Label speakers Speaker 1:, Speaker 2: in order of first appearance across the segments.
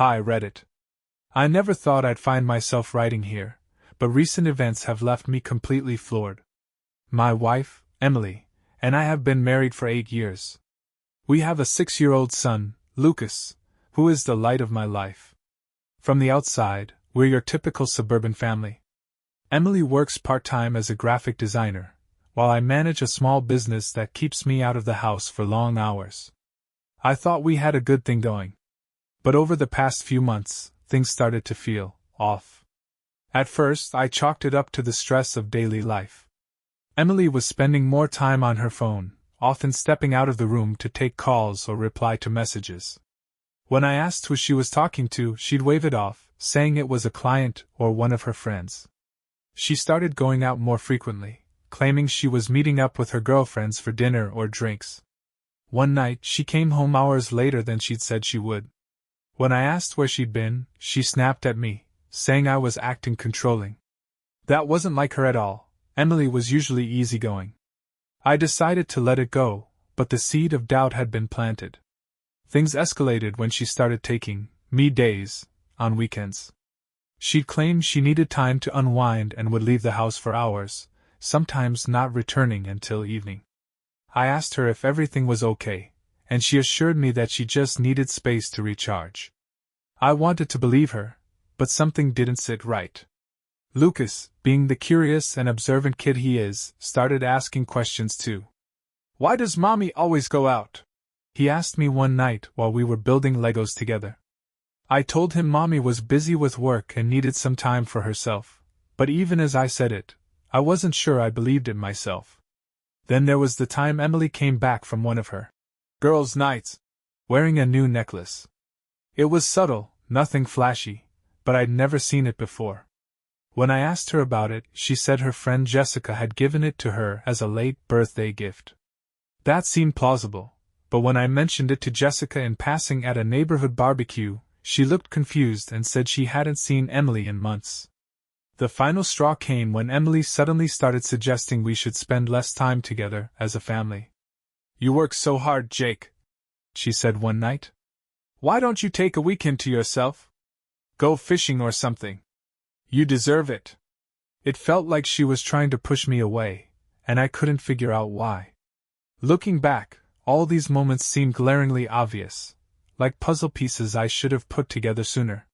Speaker 1: Hi, Reddit. I never thought I'd find myself writing here, but recent events have left me completely floored. My wife, Emily, and I have been married for 8 years. We have a 6-year-old son, Lucas, who is the light of my life. From the outside, we're your typical suburban family. Emily works part-time as a graphic designer, while I manage a small business that keeps me out of the house for long hours. I thought we had a good thing going. But over the past few months, things started to feel off. At first, I chalked it up to the stress of daily life. Emily was spending more time on her phone, often stepping out of the room to take calls or reply to messages. When I asked who she was talking to, she'd wave it off, saying it was a client or one of her friends. She started going out more frequently, claiming she was meeting up with her girlfriends for dinner or drinks. One night, she came home hours later than she'd said she would. When I asked where she'd been, she snapped at me, saying I was acting controlling. That wasn't like her at all. Emily was usually easygoing. I decided to let it go, but the seed of doubt had been planted. Things escalated when she started taking me days on weekends. She'd claim she needed time to unwind and would leave the house for hours, sometimes not returning until evening. I asked her if everything was okay, and she assured me that she just needed space to recharge. I wanted to believe her, but something didn't sit right. Lucas, being the curious and observant kid he is, started asking questions too. "Why does Mommy always go out?" he asked me one night while we were building Legos together. I told him Mommy was busy with work and needed some time for herself, but even as I said it, I wasn't sure I believed it myself. Then there was the time Emily came back from one of her girls' nights, wearing a new necklace. It was subtle, nothing flashy, but I'd never seen it before. When I asked her about it, she said her friend Jessica had given it to her as a late birthday gift. That seemed plausible, but when I mentioned it to Jessica in passing at a neighborhood barbecue, she looked confused and said she hadn't seen Emily in months. The final straw came when Emily suddenly started suggesting we should spend less time together as a family. "You work so hard, Jake," she said one night. "Why don't you take a weekend to yourself? Go fishing or something. You deserve it." It felt like she was trying to push me away, and I couldn't figure out why. Looking back, all these moments seemed glaringly obvious, like puzzle pieces I should have put together sooner.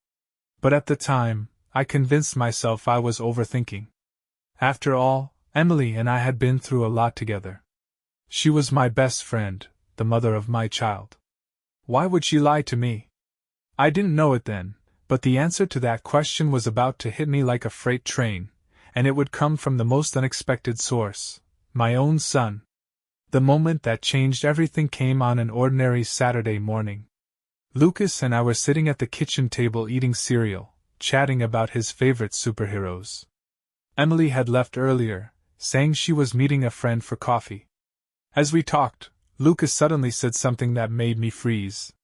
Speaker 1: But at the time, I convinced myself I was overthinking. After all, Emily and I had been through a lot together. She was my best friend, the mother of my child. Why would she lie to me? I didn't know it then, but the answer to that question was about to hit me like a freight train, and it would come from the most unexpected source, my own son. The moment that changed everything came on an ordinary Saturday morning. Lucas and I were sitting at the kitchen table eating cereal, chatting about his favorite superheroes. Emily had left earlier, saying she was meeting a friend for coffee. As we talked, Lucas suddenly said something that made me freeze.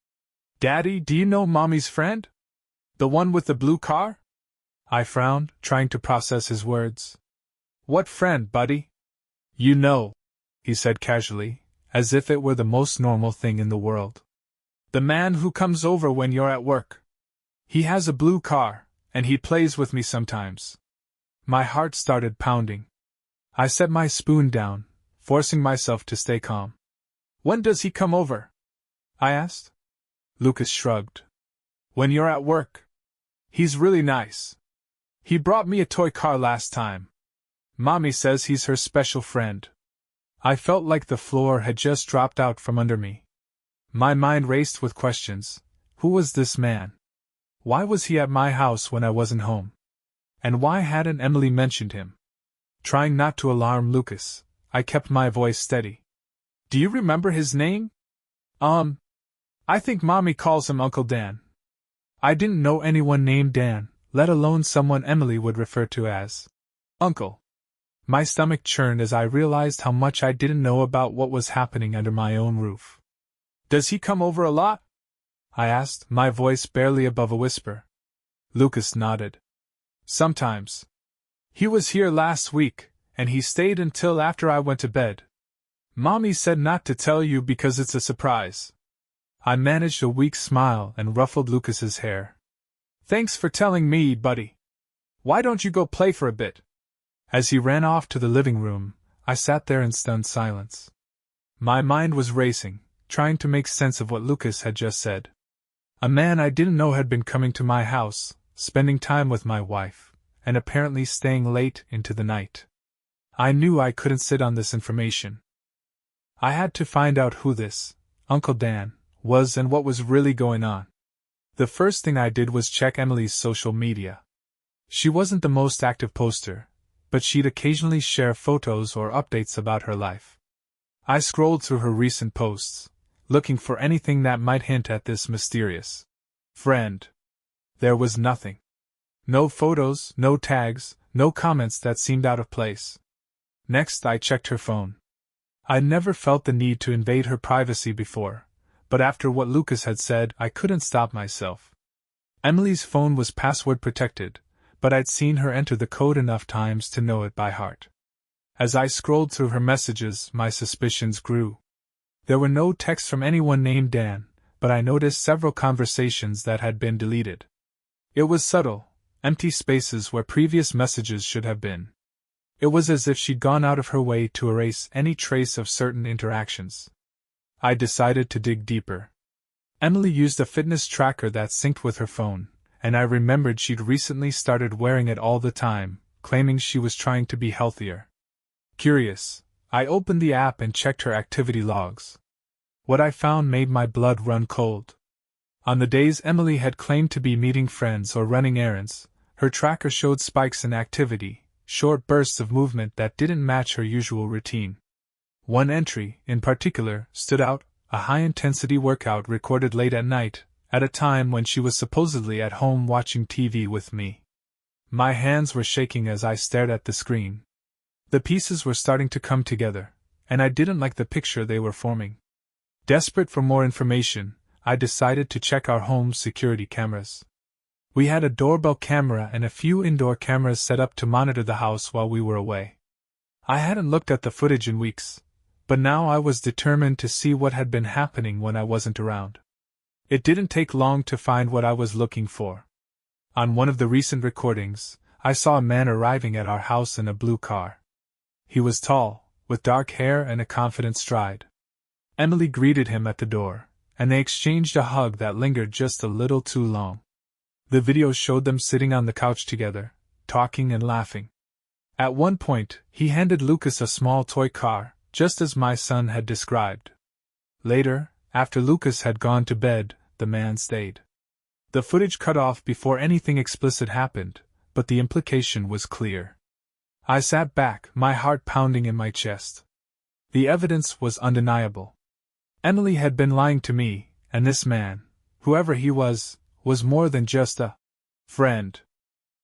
Speaker 1: "Daddy, do you know Mommy's friend? The one with the blue car?" I frowned, trying to process his words. "What friend, buddy?" "You know," he said casually, as if it were the most normal thing in the world. "The man who comes over when you're at work. He has a blue car, and he plays with me sometimes." My heart started pounding. I set my spoon down, forcing myself to stay calm. "When does he come over?" I asked. Lucas shrugged. "When you're at work. He's really nice. He brought me a toy car last time. Mommy says he's her special friend." I felt like the floor had just dropped out from under me. My mind raced with questions. Who was this man? Why was he at my house when I wasn't home? And why hadn't Emily mentioned him? Trying not to alarm Lucas, I kept my voice steady. "Do you remember his name?" I think Mommy calls him Uncle Dan." I didn't know anyone named Dan, let alone someone Emily would refer to as Uncle. My stomach churned as I realized how much I didn't know about what was happening under my own roof. "Does he come over a lot?" I asked, my voice barely above a whisper. Lucas nodded. "Sometimes. He was here last week, and he stayed until after I went to bed. Mommy said not to tell you because it's a surprise." I managed a weak smile and ruffled Lucas's hair. Thanks for telling me, buddy. Why don't you go play for a bit? As he ran off to the living room, I sat there in stunned silence. My mind was racing, trying to make sense of what Lucas had just said. A man I didn't know had been coming to my house, spending time with my wife, and apparently staying late into the night. I knew I couldn't sit on this information. I had to find out who this Uncle Dan was and what was really going on. The first thing I did was check Emily's social media. She wasn't the most active poster, but she'd occasionally share photos or updates about her life. I scrolled through her recent posts, looking for anything that might hint at this mysterious friend. There was nothing. No photos, no tags, no comments that seemed out of place. Next, I checked her phone. I'd never felt the need to invade her privacy before, but after what Lucas had said, I couldn't stop myself. Emily's phone was password protected, but I'd seen her enter the code enough times to know it by heart. As I scrolled through her messages, my suspicions grew. There were no texts from anyone named Dan, but I noticed several conversations that had been deleted. It was subtle, empty spaces where previous messages should have been. It was as if she'd gone out of her way to erase any trace of certain interactions. I decided to dig deeper. Emily used a fitness tracker that synced with her phone, and I remembered she'd recently started wearing it all the time, claiming she was trying to be healthier. Curious, I opened the app and checked her activity logs. What I found made my blood run cold. On the days Emily had claimed to be meeting friends or running errands, her tracker showed spikes in activity, short bursts of movement that didn't match her usual routine. One entry, in particular, stood out, a high-intensity workout recorded late at night, at a time when she was supposedly at home watching TV with me. My hands were shaking as I stared at the screen. The pieces were starting to come together, and I didn't like the picture they were forming. Desperate for more information, I decided to check our home's security cameras. We had a doorbell camera and a few indoor cameras set up to monitor the house while we were away. I hadn't looked at the footage in weeks, but now I was determined to see what had been happening when I wasn't around. It didn't take long to find what I was looking for. On one of the recent recordings, I saw a man arriving at our house in a blue car. He was tall, with dark hair and a confident stride. Emily greeted him at the door, and they exchanged a hug that lingered just a little too long. The video showed them sitting on the couch together, talking and laughing. At one point, he handed Lucas a small toy car, just as my son had described. Later, after Lucas had gone to bed, the man stayed. The footage cut off before anything explicit happened, but the implication was clear. I sat back, my heart pounding in my chest. The evidence was undeniable. Emily had been lying to me, and this man, whoever he was more than just a friend.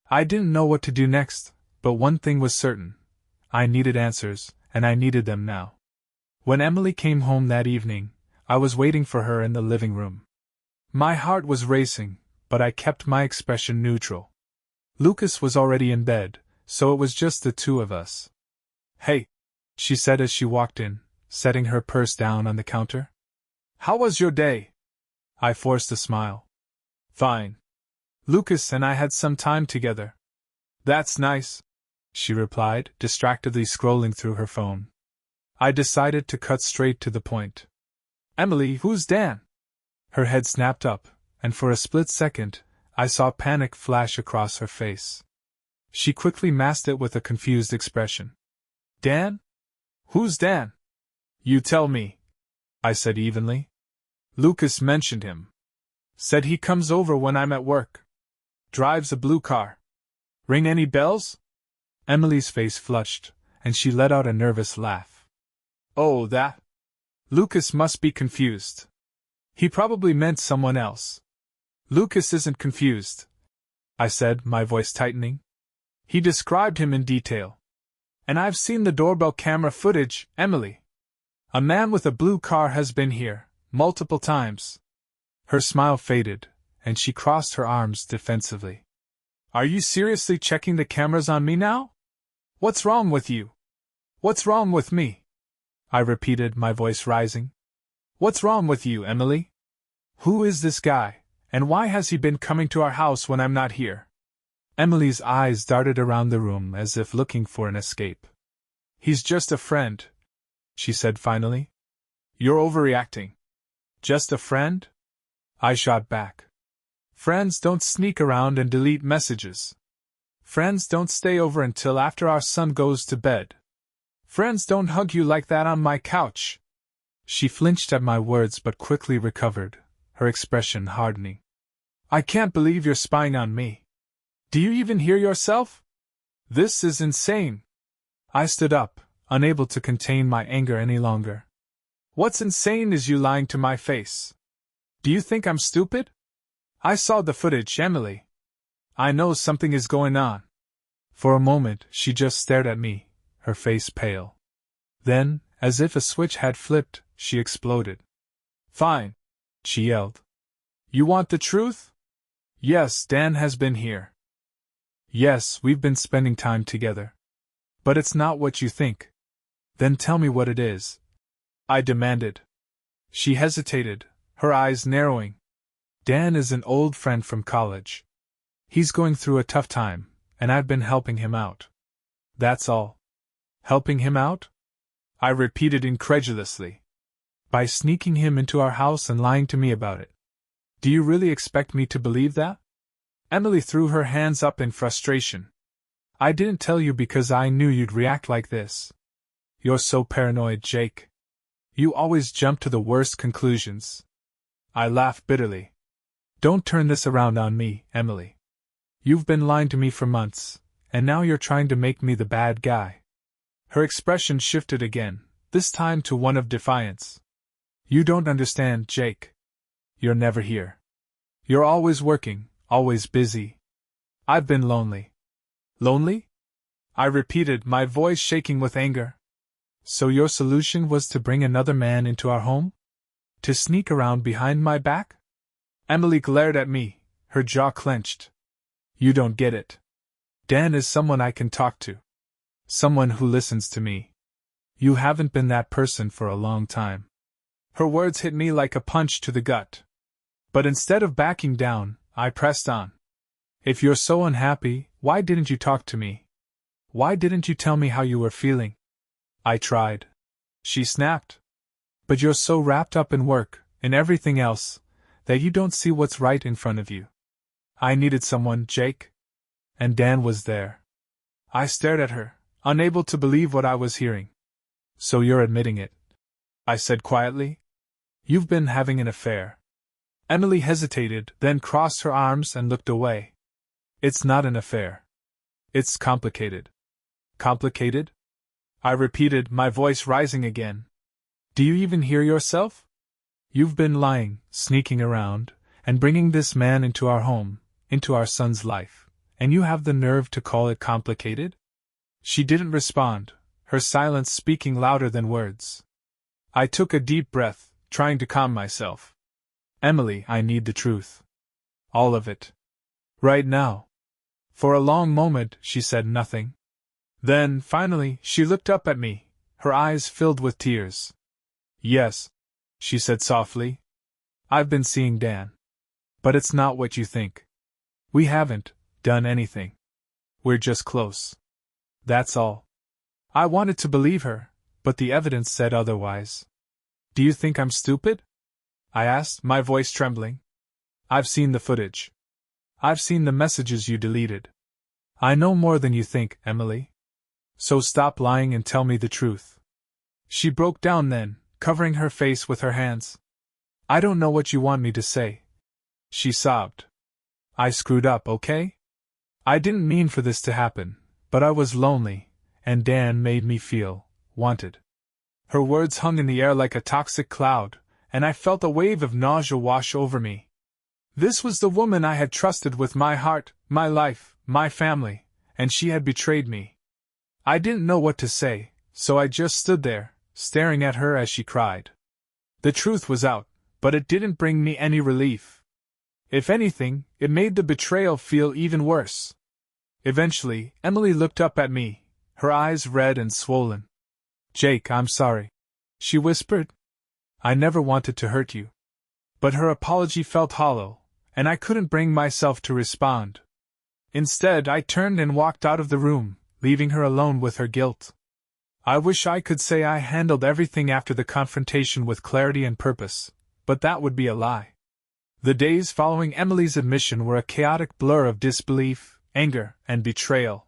Speaker 1: I didn't know what to do next, but one thing was certain. I needed answers, and I needed them now. When Emily came home that evening, I was waiting for her in the living room. My heart was racing, but I kept my expression neutral. Lucas was already in bed, so it was just the two of us. "Hey," she said as she walked in, setting her purse down on the counter. "How was your day?" I forced a smile. "Fine. Lucas and I had some time together." "That's nice," she replied, distractedly scrolling through her phone. I decided to cut straight to the point. "Emily, who's Dan?" Her head snapped up, and for a split second, I saw panic flash across her face. She quickly masked it with a confused expression. "Dan? Who's Dan?" "You tell me," I said evenly. "Lucas mentioned him. Said he comes over when I'm at work. Drives a blue car. Ring any bells?" Emily's face flushed, and she let out a nervous laugh. "Oh, that? Lucas must be confused. He probably meant someone else." "Lucas isn't confused," I said, my voice tightening. "He described him in detail. And I've seen the doorbell camera footage, Emily. A man with a blue car has been here, multiple times." Her smile faded, and she crossed her arms defensively. "Are you seriously checking the cameras on me now? What's wrong with you?" "What's wrong with me?" I repeated, my voice rising. "What's wrong with you, Emily? Who is this guy, And why has he been coming to our house when I'm not here? Emily's eyes darted around the room as if looking for an escape. He's just a friend, she said finally. You're overreacting. Just a friend? I shot back. Friends don't sneak around and delete messages. Friends don't stay over until after our son goes to bed. Friends don't hug you like that on my couch. She flinched at my words but quickly recovered, her expression hardening. I can't believe you're spying on me. Do you even hear yourself? This is insane. I stood up, unable to contain my anger any longer. What's insane is you lying to my face. Do you think I'm stupid? I saw the footage, Emily. I know something is going on. For a moment, she just stared at me, her face pale. Then, as if a switch had flipped, she exploded. Fine, she yelled. You want the truth? Yes, Dan has been here. Yes, we've been spending time together. But it's not what you think. Then tell me what it is, I demanded. She hesitated, her eyes narrowing. Dan is an old friend from college. He's going through a tough time, and I've been helping him out. That's all. Helping him out? I repeated incredulously. By sneaking him into our house and lying to me about it. Do you really expect me to believe that? Emily threw her hands up in frustration. I didn't tell you because I knew you'd react like this. You're so paranoid, Jake. You always jump to the worst conclusions. I laughed bitterly. Don't turn this around on me, Emily. You've been lying to me for months, and now you're trying to make me the bad guy. Her expression shifted again, this time to one of defiance. You don't understand, Jake. You're never here. You're always working, always busy. I've been lonely. Lonely? I repeated, my voice shaking with anger. So your solution was to bring another man into our home? To sneak around behind my back? Emily glared at me, her jaw clenched. You don't get it. Dan is someone I can talk to. Someone who listens to me. You haven't been that person for a long time. Her words hit me like a punch to the gut. But instead of backing down, I pressed on. If you're so unhappy, why didn't you talk to me? Why didn't you tell me how you were feeling? I tried. She snapped. But you're so wrapped up in work, in everything else, that you don't see what's right in front of you. I needed someone, Jake. And Dan was there. I stared at her, unable to believe what I was hearing. So you're admitting it, I said quietly. You've been having an affair. Emily hesitated, then crossed her arms and looked away. It's not an affair. It's complicated. Complicated? I repeated, my voice rising again. Do you even hear yourself? You've been lying, sneaking around, and bringing this man into our home, into our son's life, and you have the nerve to call it complicated? She didn't respond, her silence speaking louder than words. I took a deep breath, trying to calm myself. Emily, I need the truth. All of it. Right now. For a long moment, she said nothing. Then, finally, she looked up at me, her eyes filled with tears. Yes, she said softly. I've been seeing Dan. But it's not what you think. We haven't done anything. We're just close. That's all. I wanted to believe her, but the evidence said otherwise. Do you think I'm stupid? I asked, my voice trembling. I've seen the footage. I've seen the messages you deleted. I know more than you think, Emily. So stop lying and tell me the truth. She broke down then, covering her face with her hands. I don't know what you want me to say. She sobbed. I screwed up, okay? I didn't mean for this to happen, but I was lonely, and Dan made me feel wanted. Her words hung in the air like a toxic cloud, and I felt a wave of nausea wash over me. This was the woman I had trusted with my heart, my life, my family, and she had betrayed me. I didn't know what to say, so I just stood there, staring at her as she cried. The truth was out, but it didn't bring me any relief. If anything, it made the betrayal feel even worse. Eventually, Emily looked up at me, her eyes red and swollen. Jake, I'm sorry, she whispered. I never wanted to hurt you. But her apology felt hollow, and I couldn't bring myself to respond. Instead, I turned and walked out of the room, leaving her alone with her guilt. I wish I could say I handled everything after the confrontation with clarity and purpose, but that would be a lie. The days following Emily's admission were a chaotic blur of disbelief, anger, and betrayal.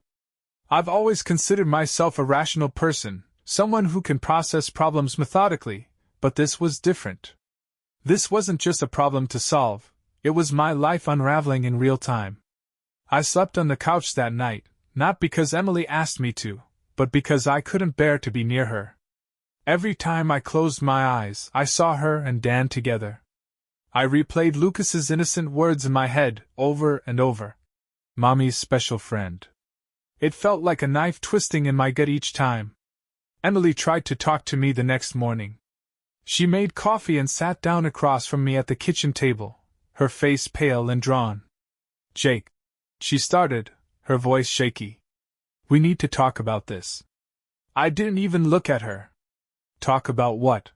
Speaker 1: I've always considered myself a rational person, someone who can process problems methodically, but this was different. This wasn't just a problem to solve, it was my life unraveling in real time. I slept on the couch that night, not because Emily asked me to, but because I couldn't bear to be near her. Every time I closed my eyes, I saw her and Dan together. I replayed Lucas's innocent words in my head, over and over. Mommy's special friend. It felt like a knife twisting in my gut each time. Emily tried to talk to me the next morning. She made coffee and sat down across from me at the kitchen table, her face pale and drawn. "Jake," she started, her voice shaky. "We need to talk about this." I didn't even look at her. "Talk about what?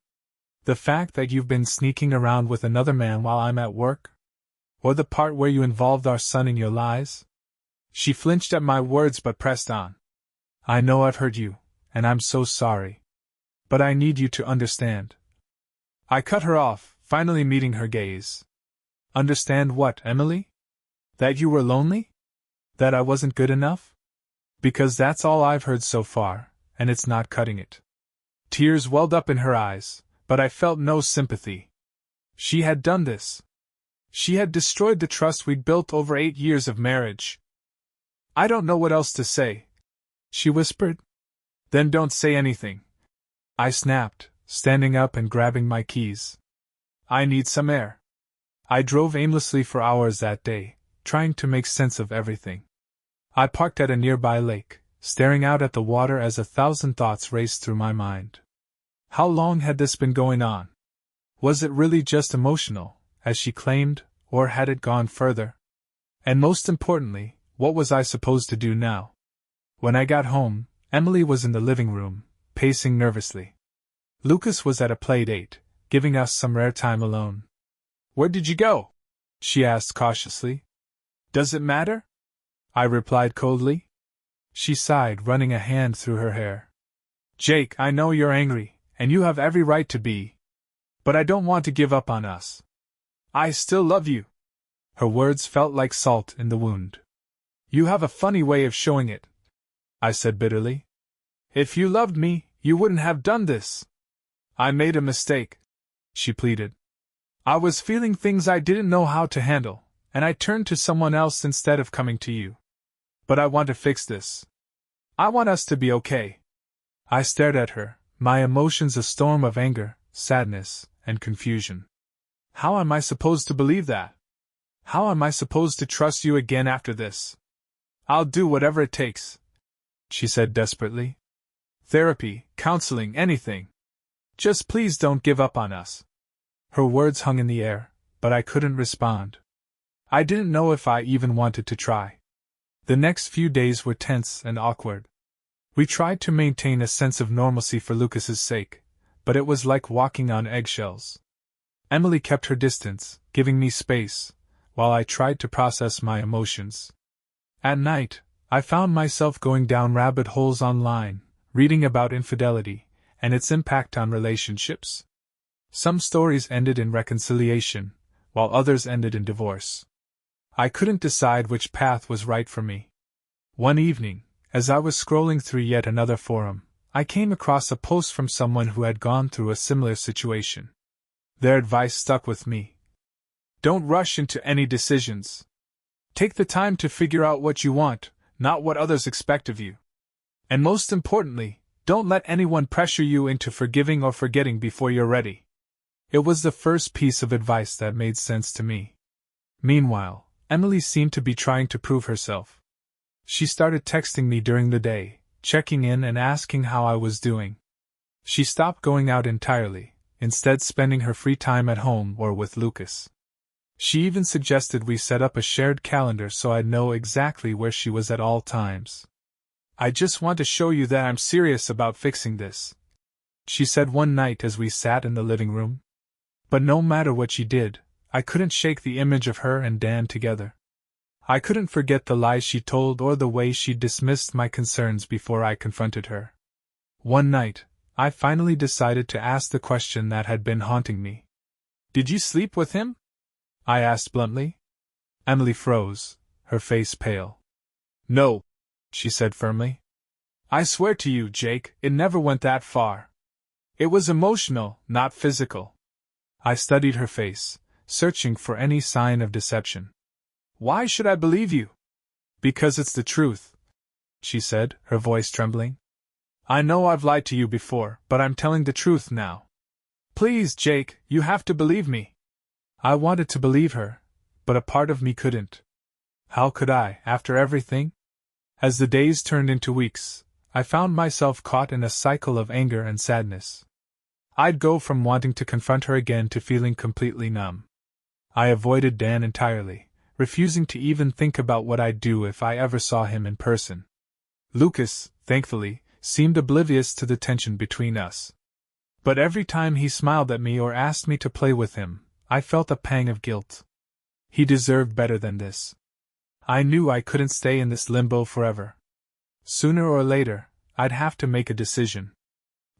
Speaker 1: The fact that you've been sneaking around with another man while I'm at work? Or the part where you involved our son in your lies?" She flinched at my words but pressed on. "I know I've hurt you, and I'm so sorry. But I need you to understand." I cut her off, finally meeting her gaze. "Understand what, Emily? That you were lonely? That I wasn't good enough? Because that's all I've heard so far, and it's not cutting it." Tears welled up in her eyes, but I felt no sympathy. She had done this. She had destroyed the trust we'd built over 8 years of marriage. "I don't know what else to say," she whispered. "Then don't say anything," I snapped, standing up and grabbing my keys. "I need some air." I drove aimlessly for hours that day, trying to make sense of everything. I parked at a nearby lake, staring out at the water as 1,000 thoughts raced through my mind. How long had this been going on? Was it really just emotional, as she claimed, or had it gone further? And most importantly, what was I supposed to do now? When I got home, Emily was in the living room, pacing nervously. Lucas was at a play date, giving us some rare time alone. "Where did you go?" she asked cautiously. "Does it matter?" I replied coldly. She sighed, running a hand through her hair. "Jake, I know you're angry, and you have every right to be. But I don't want to give up on us. I still love you." Her words felt like salt in the wound. "You have a funny way of showing it," I said bitterly. "If you loved me, you wouldn't have done this." "I made a mistake," she pleaded. "I was feeling things I didn't know how to handle, and I turned to someone else instead of coming to you. But I want to fix this. I want us to be okay." I stared at her, my emotions a storm of anger, sadness, and confusion. How am I supposed to believe that? How am I supposed to trust you again after this? "I'll do whatever it takes," she said desperately. "Therapy, counseling, anything. Just please don't give up on us." Her words hung in the air, but I couldn't respond. I didn't know if I even wanted to try. The next few days were tense and awkward. We tried to maintain a sense of normalcy for Lucas's sake, but it was like walking on eggshells. Emily kept her distance, giving me space, while I tried to process my emotions. At night, I found myself going down rabbit holes online, reading about infidelity and its impact on relationships. Some stories ended in reconciliation, while others ended in divorce. I couldn't decide which path was right for me. One evening, as I was scrolling through yet another forum, I came across a post from someone who had gone through a similar situation. Their advice stuck with me. Don't rush into any decisions. Take the time to figure out what you want, not what others expect of you. And most importantly, don't let anyone pressure you into forgiving or forgetting before you're ready. It was the first piece of advice that made sense to me. Meanwhile, Emily seemed to be trying to prove herself. She started texting me during the day, checking in and asking how I was doing. She stopped going out entirely, instead spending her free time at home or with Lucas. She even suggested we set up a shared calendar so I'd know exactly where she was at all times. "I just want to show you that I'm serious about fixing this," she said one night as we sat in the living room. But no matter what she did, I couldn't shake the image of her and Dan together. I couldn't forget the lies she told or the way she dismissed my concerns before I confronted her. One night, I finally decided to ask the question that had been haunting me. "Did you sleep with him?" I asked bluntly. Emily froze, her face pale. "No," she said firmly. "I swear to you, Jake, it never went that far. It was emotional, not physical." I studied her face, searching for any sign of deception. "Why should I believe you?" "Because it's the truth," she said, her voice trembling. "I know I've lied to you before, but I'm telling the truth now. Please, Jake, you have to believe me." I wanted to believe her, but a part of me couldn't. How could I, after everything? As the days turned into weeks, I found myself caught in a cycle of anger and sadness. I'd go from wanting to confront her again to feeling completely numb. I avoided Dan entirely, refusing to even think about what I'd do if I ever saw him in person. Lucas, thankfully, seemed oblivious to the tension between us. But every time he smiled at me or asked me to play with him, I felt a pang of guilt. He deserved better than this. I knew I couldn't stay in this limbo forever. Sooner or later, I'd have to make a decision.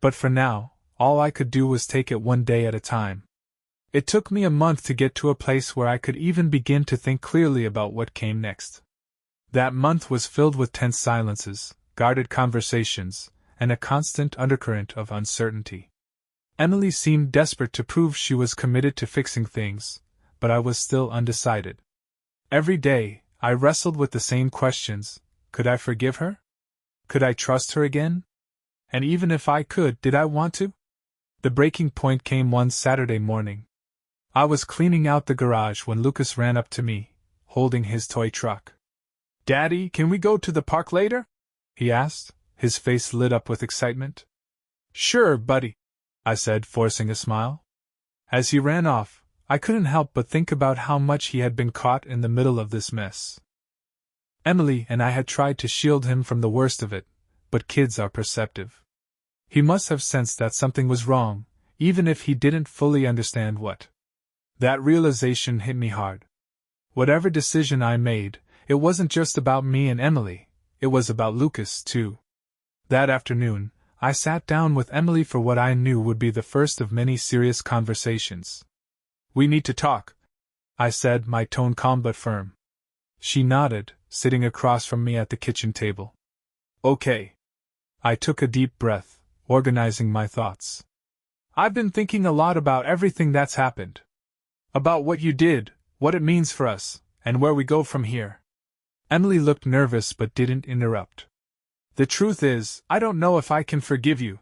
Speaker 1: But for now, all I could do was take it one day at a time. It took me a month to get to a place where I could even begin to think clearly about what came next. That month was filled with tense silences, guarded conversations, and a constant undercurrent of uncertainty. Emily seemed desperate to prove she was committed to fixing things, but I was still undecided. Every day, I wrestled with the same questions. Could I forgive her? Could I trust her again? And even if I could, did I want to? The breaking point came one Saturday morning. I was cleaning out the garage when Lucas ran up to me, holding his toy truck. "Daddy, can we go to the park later?" he asked, his face lit up with excitement. "Sure, buddy," I said, forcing a smile. As he ran off, I couldn't help but think about how much he had been caught in the middle of this mess. Emily and I had tried to shield him from the worst of it, but kids are perceptive. He must have sensed that something was wrong, even if he didn't fully understand what. That realization hit me hard. Whatever decision I made, it wasn't just about me and Emily, it was about Lucas, too. That afternoon, I sat down with Emily for what I knew would be the first of many serious conversations. "We need to talk," I said, my tone calm but firm. She nodded, sitting across from me at the kitchen table. "Okay." I took a deep breath, organizing my thoughts. "I've been thinking a lot about everything that's happened. About what you did, what it means for us, and where we go from here." Emily looked nervous but didn't interrupt. "The truth is, I don't know if I can forgive you,"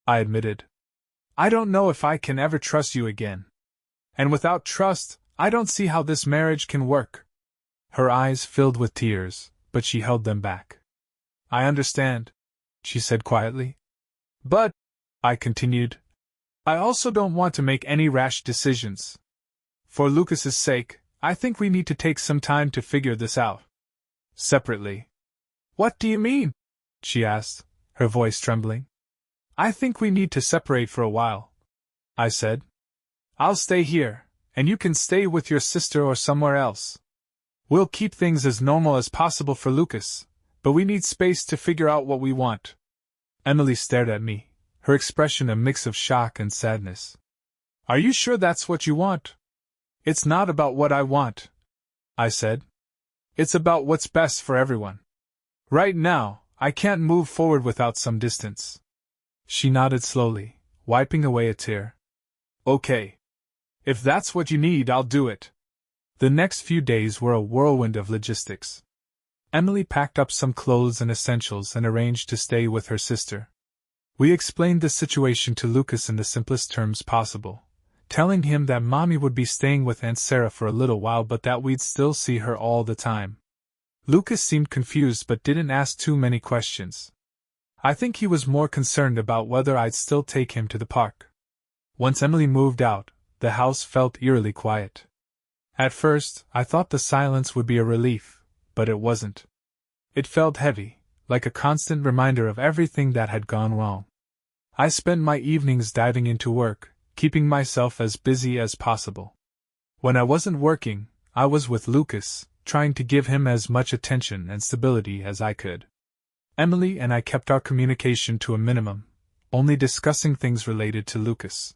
Speaker 1: I admitted. "I don't know if I can ever trust you again. And without trust, I don't see how this marriage can work." Her eyes filled with tears, but she held them back. "I understand," she said quietly. "But," I continued, "I also don't want to make any rash decisions. For Lucas's sake, I think we need to take some time to figure this out. Separately." "What do you mean?" she asked, her voice trembling. "I think we need to separate for a while," I said. "I'll stay here, and you can stay with your sister or somewhere else. We'll keep things as normal as possible for Lucas, but we need space to figure out what we want." Emily stared at me, her expression a mix of shock and sadness. "Are you sure that's what you want?" "It's not about what I want," I said. "It's about what's best for everyone. Right now, I can't move forward without some distance." She nodded slowly, wiping away a tear. "Okay. If that's what you need, I'll do it." The next few days were a whirlwind of logistics. Emily packed up some clothes and essentials and arranged to stay with her sister. We explained the situation to Lucas in the simplest terms possible, telling him that Mommy would be staying with Aunt Sarah for a little while but that we'd still see her all the time. Lucas seemed confused but didn't ask too many questions. I think he was more concerned about whether I'd still take him to the park. Once Emily moved out, the house felt eerily quiet. At first, I thought the silence would be a relief, but it wasn't. It felt heavy, like a constant reminder of everything that had gone wrong. I spent my evenings diving into work, keeping myself as busy as possible. When I wasn't working, I was with Lucas, trying to give him as much attention and stability as I could. Emily and I kept our communication to a minimum, only discussing things related to Lucas.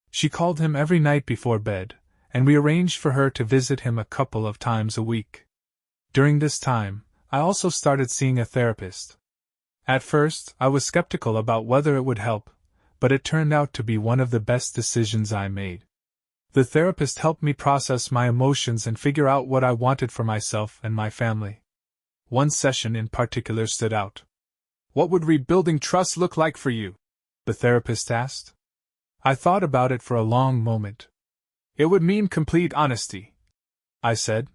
Speaker 1: She called him every night before bed, and we arranged for her to visit him a couple of times a week. During this time, I also started seeing a therapist. At first, I was skeptical about whether it would help, but it turned out to be one of the best decisions I made. The therapist helped me process my emotions and figure out what I wanted for myself and my family. One session in particular stood out. "What would rebuilding trust look like for you?" the therapist asked. I thought about it for a long moment. "It would mean complete honesty," I said.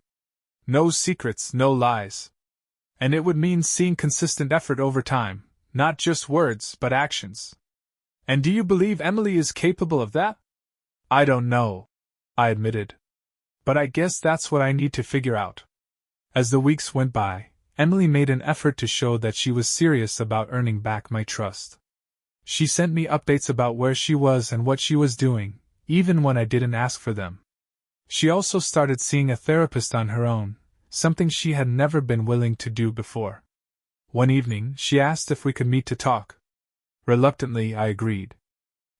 Speaker 1: "No secrets, no lies. And it would mean seeing consistent effort over time, not just words but actions." "And do you believe Emily is capable of that?" "I don't know," I admitted. "But I guess that's what I need to figure out." As the weeks went by, Emily made an effort to show that she was serious about earning back my trust. She sent me updates about where she was and what she was doing, even when I didn't ask for them. She also started seeing a therapist on her own, something she had never been willing to do before. One evening, she asked if we could meet to talk. Reluctantly, I agreed.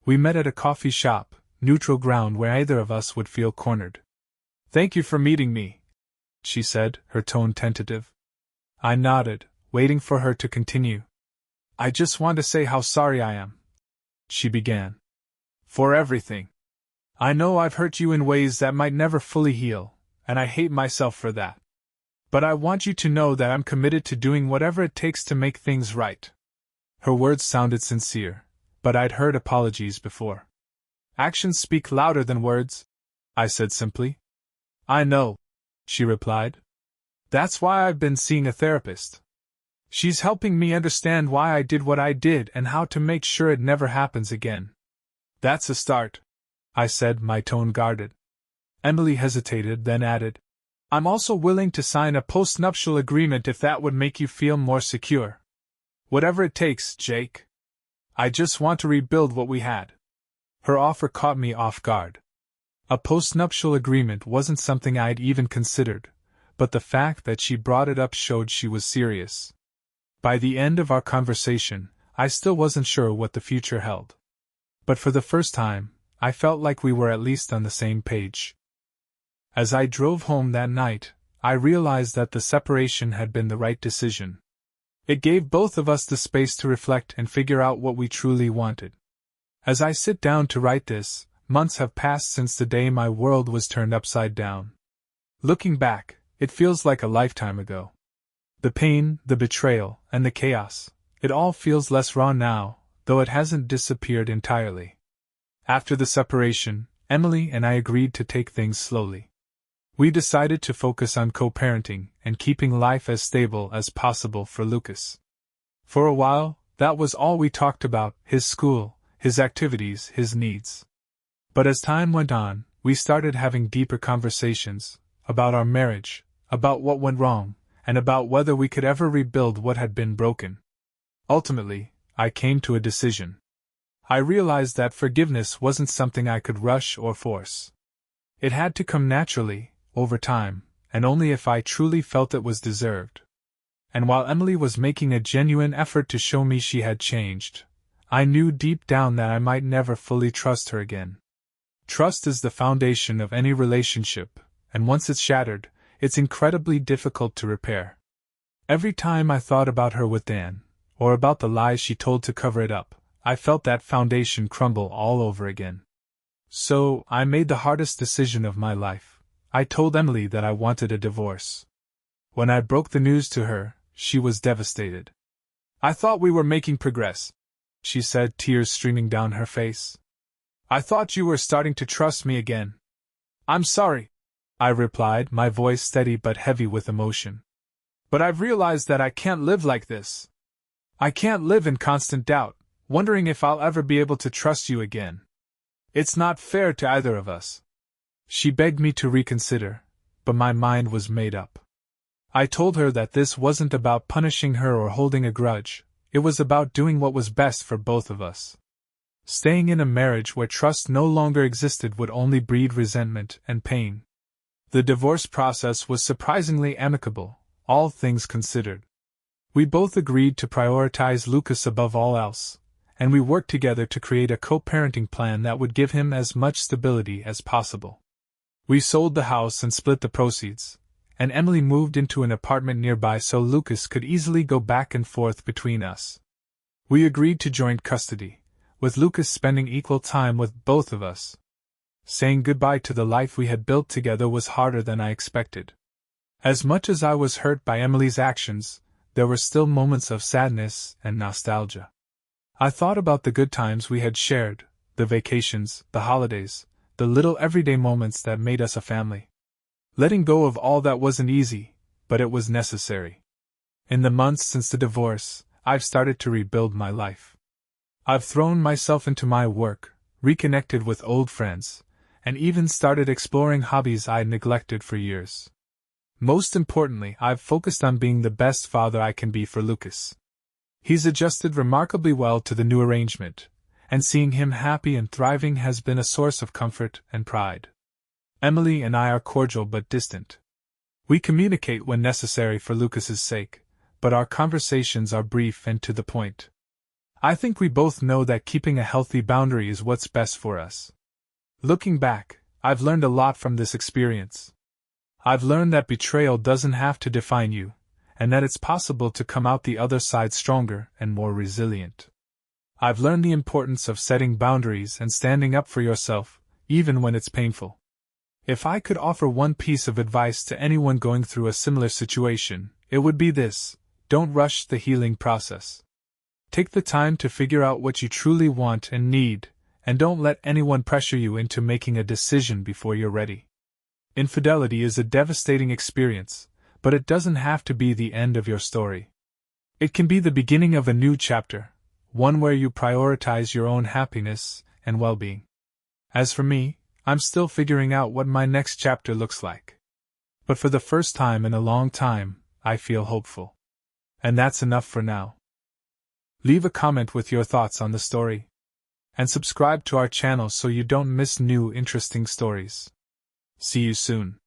Speaker 1: We met at a coffee shop, neutral ground where either of us would feel cornered. "Thank you for meeting me," she said, her tone tentative. I nodded, waiting for her to continue. "I just want to say how sorry I am," she began. "For everything. I know I've hurt you in ways that might never fully heal, and I hate myself for that. But I want you to know that I'm committed to doing whatever it takes to make things right." Her words sounded sincere, but I'd heard apologies before. "Actions speak louder than words," I said simply. "I know," she replied. "That's why I've been seeing a therapist. She's helping me understand why I did what I did and how to make sure it never happens again." "That's a start," I said, my tone guarded. Emily hesitated, then added, "I'm also willing to sign a postnuptial agreement if that would make you feel more secure. Whatever it takes, Jake. I just want to rebuild what we had." Her offer caught me off guard. A postnuptial agreement wasn't something I'd even considered, but the fact that she brought it up showed she was serious. By the end of our conversation, I still wasn't sure what the future held. But for the first time, I felt like we were at least on the same page. As I drove home that night, I realized that the separation had been the right decision. It gave both of us the space to reflect and figure out what we truly wanted. As I sit down to write this, months have passed since the day my world was turned upside down. Looking back, it feels like a lifetime ago. The pain, the betrayal, and the chaos, it all feels less raw now, though it hasn't disappeared entirely. After the separation, Emily and I agreed to take things slowly. We decided to focus on co-parenting and keeping life as stable as possible for Lucas. For a while, that was all we talked about: his school, his activities, his needs. But as time went on, we started having deeper conversations about our marriage, about what went wrong, and about whether we could ever rebuild what had been broken. Ultimately, I came to a decision. I realized that forgiveness wasn't something I could rush or force. It had to come naturally, over time, and only if I truly felt it was deserved. And while Emily was making a genuine effort to show me she had changed, I knew deep down that I might never fully trust her again. Trust is the foundation of any relationship, and once it's shattered, it's incredibly difficult to repair. Every time I thought about her with Dan, or about the lies she told to cover it up, I felt that foundation crumble all over again. So, I made the hardest decision of my life. I told Emily that I wanted a divorce. When I broke the news to her, she was devastated. "I thought we were making progress," she said, tears streaming down her face. "I thought you were starting to trust me again." "I'm sorry," I replied, my voice steady but heavy with emotion. "But I've realized that I can't live like this. I can't live in constant doubt, wondering if I'll ever be able to trust you again. It's not fair to either of us." She begged me to reconsider, but my mind was made up. I told her that this wasn't about punishing her or holding a grudge, it was about doing what was best for both of us. Staying in a marriage where trust no longer existed would only breed resentment and pain. The divorce process was surprisingly amicable, all things considered. We both agreed to prioritize Lucas above all else, and we worked together to create a co-parenting plan that would give him as much stability as possible. We sold the house and split the proceeds, and Emily moved into an apartment nearby so Lucas could easily go back and forth between us. We agreed to joint custody, with Lucas spending equal time with both of us. Saying goodbye to the life we had built together was harder than I expected. As much as I was hurt by Emily's actions, there were still moments of sadness and nostalgia. I thought about the good times we had shared, the vacations, the holidays, the little everyday moments that made us a family. Letting go of all that wasn't easy, but it was necessary. In the months since the divorce, I've started to rebuild my life. I've thrown myself into my work, reconnected with old friends, and even started exploring hobbies I'd neglected for years. Most importantly, I've focused on being the best father I can be for Lucas. He's adjusted remarkably well to the new arrangement, and seeing him happy and thriving has been a source of comfort and pride. Emily and I are cordial but distant. We communicate when necessary for Lucas's sake, but our conversations are brief and to the point. I think we both know that keeping a healthy boundary is what's best for us. Looking back, I've learned a lot from this experience. I've learned that betrayal doesn't have to define you, and that it's possible to come out the other side stronger and more resilient. I've learned the importance of setting boundaries and standing up for yourself, even when it's painful. If I could offer one piece of advice to anyone going through a similar situation, it would be this: don't rush the healing process. Take the time to figure out what you truly want and need, and don't let anyone pressure you into making a decision before you're ready. Infidelity is a devastating experience, but it doesn't have to be the end of your story. It can be the beginning of a new chapter, one where you prioritize your own happiness and well-being. As for me, I'm still figuring out what my next chapter looks like. But for the first time in a long time, I feel hopeful. And that's enough for now. Leave a comment with your thoughts on the story. And subscribe to our channel so you don't miss new interesting stories. See you soon.